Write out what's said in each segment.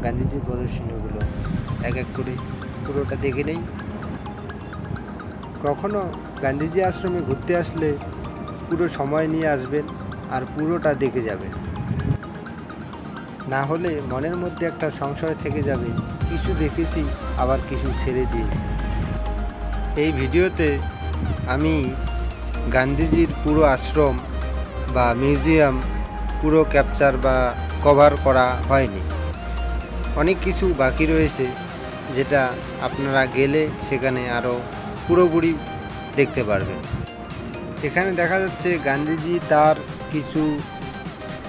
গান্ধীজির প্রদর্শনীগুলো এক এক করে পুরোটা দেখে নেই। কখনো গান্ধীজি আশ্রমে ঘুরতে আসলে পুরো সময় নিয়ে আসবেন আর পুরোটা দেখে যাবেন, না হলে মনের মধ্যে একটা সংশয় থেকে যাবে, কিছু দেখেছি আবার কিছু ছেড়ে দিয়েছি। এই ভিডিওতে আমি গান্ধীজির পুরো আশ্রম বা মিউজিয়াম পুরো ক্যাপচার বা কভার করা হয়নি, অনেক কিছু বাকি রয়েছে যেটা আপনারা গেলে সেখানে আরও পুরোপুরি দেখতে পারবেন। এখানে দেখা যাচ্ছে গান্ধীজি তার কিছু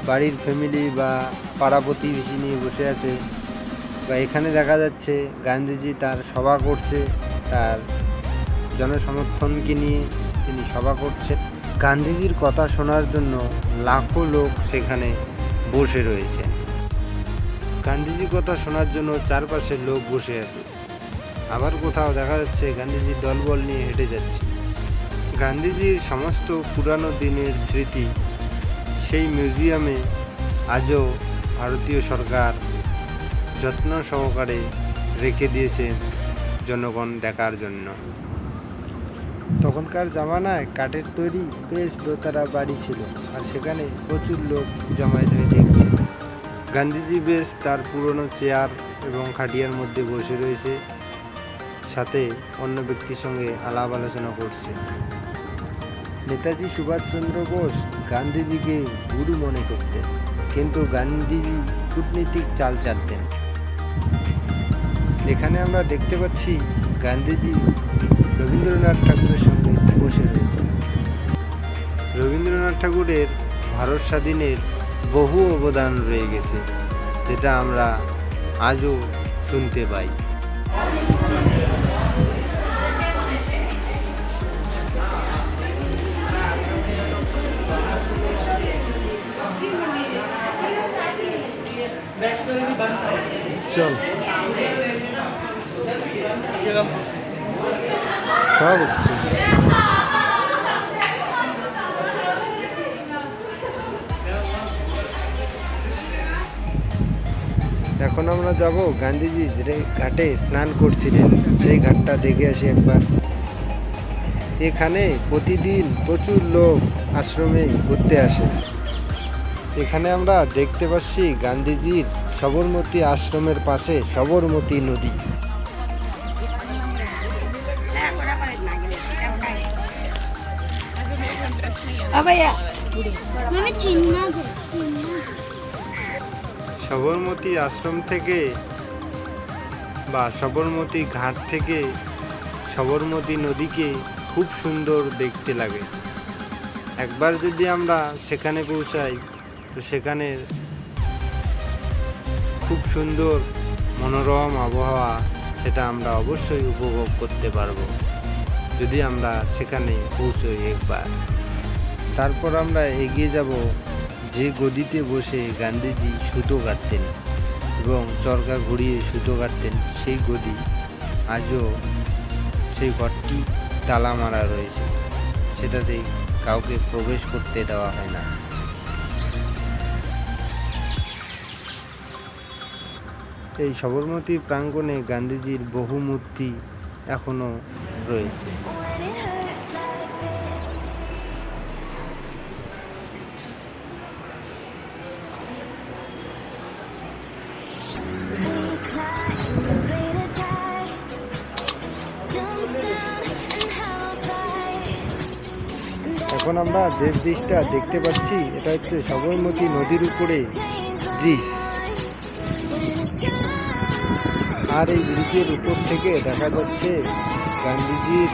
বাড়ির ফ্যামিলি বা পাড়া প্রতিবেশী নিয়ে বসে আছে, বা এখানে দেখা যাচ্ছে গান্ধীজি তার সভা করছে, তার জনসমর্থনকে নিয়ে তিনি সভা করছেন। গান্ধীজির কথা শোনার জন্য লাখো লোক সেখানে বসে রয়েছে। গান্ধীজির কথা শোনার জন্য চারপাশে লোক বসে আছে। আবার কোথাও দেখা যাচ্ছে গান্ধীজির দলবল নিয়ে হেঁটে যাচ্ছে। গান্ধীজির সমস্ত পুরানো দিনের স্মৃতি সেই মিউজিয়ামে আজও ভারতীয় সরকার যত্ন সহকারে রেখে দিয়েছেন জনগণ দেখার জন্য। তখনকার জামানায় কাঠের তৈরি বেশ দোতলা বাড়ি ছিল, আর সেখানে প্রচুর লোক জমায়েত হয়ে দেখছে। গান্ধীজি বেশ তার পুরনো চেয়ার এবং খাটিয়ার মধ্যে বসে রয়েছে, সাথে অন্য ব্যক্তির সঙ্গে আলাপ আলোচনা করছে। নেতাজি সুভাষচন্দ্র বোস গান্ধীজিকে গুরু মনে করতেন, কিন্তু গান্ধীজি কূটনীতিক চাল চালতেন। এখানে আমরা দেখতে পাচ্ছি গান্ধীজি রবীন্দ্রনাথ ঠাকুরের সঙ্গে বসে রয়েছে। রবীন্দ্রনাথ ঠাকুরের ভারত স্বাধীনের বহু অবদান রয়ে গেছে, যেটা আমরা আজও শুনতে পাই। চল সব হচ্ছে। এখন আমরা যাব গান্ধীজি যে ঘাটে স্নান করছিলেন সেই ঘাটটা দেখে আসি একবার। এখানে প্রতিদিন প্রচুর লোক আশ্রমে ঘুরতে আসে। এখানে আমরা দেখতে পাচ্ছি গান্ধীজির সবরমতী আশ্রমের পাশে সবরমতী নদী। সবরমতী আশ্রম থেকে বা সবরমতী ঘাট থেকে সবরমতী নদীকে খুব সুন্দর দেখতে লাগে। একবার যদি আমরা সেখানে পৌঁছাই তো সেখানে খুব সুন্দর মনোরম আবহাওয়া সেটা আমরা অবশ্যই উপভোগ করতে পারবো যদি আমরা সেখানে পৌঁছই একবার। তারপর আমরা এগিয়ে যাব যে গদিতে বসে গান্ধীজি সুতো কাটতেন এবং চরকা ঘুরিয়ে সুতো কাটতেন, সেই গদি আজও সেই ঘরটি তালা মারা রয়েছে, সেটাতে কাউকে প্রবেশ করতে দেওয়া হয় না। এই সবরমতী প্রাঙ্গণে গান্ধীজির বহু মূর্তি এখনও রয়েছে। এখন আমরা যে ব্রিজটা দেখতে পাচ্ছি এটা হচ্ছে সবরমতী নদীর উপরে ব্রিজ, আর এই ব্রিজের উপর থেকে দেখা যাচ্ছে গান্ধীজির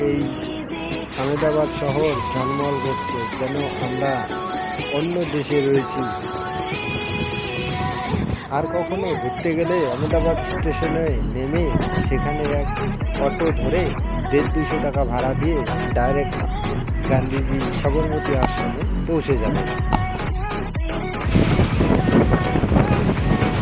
এই আহমেদাবাদ শহর ঝলমল করছে, যেন আমরা অন্য দেশে রয়েছি। আর কখনো ঘুরতে গেলে আহমেদাবাদ স্টেশনে নেমে সেখানে এক অটো ধরে 150-200 টাকা ভাড়া দিয়ে ডাইরেক্ট গান্ধীজি সবরমতী আশ্রমে পৌঁছে যাবে।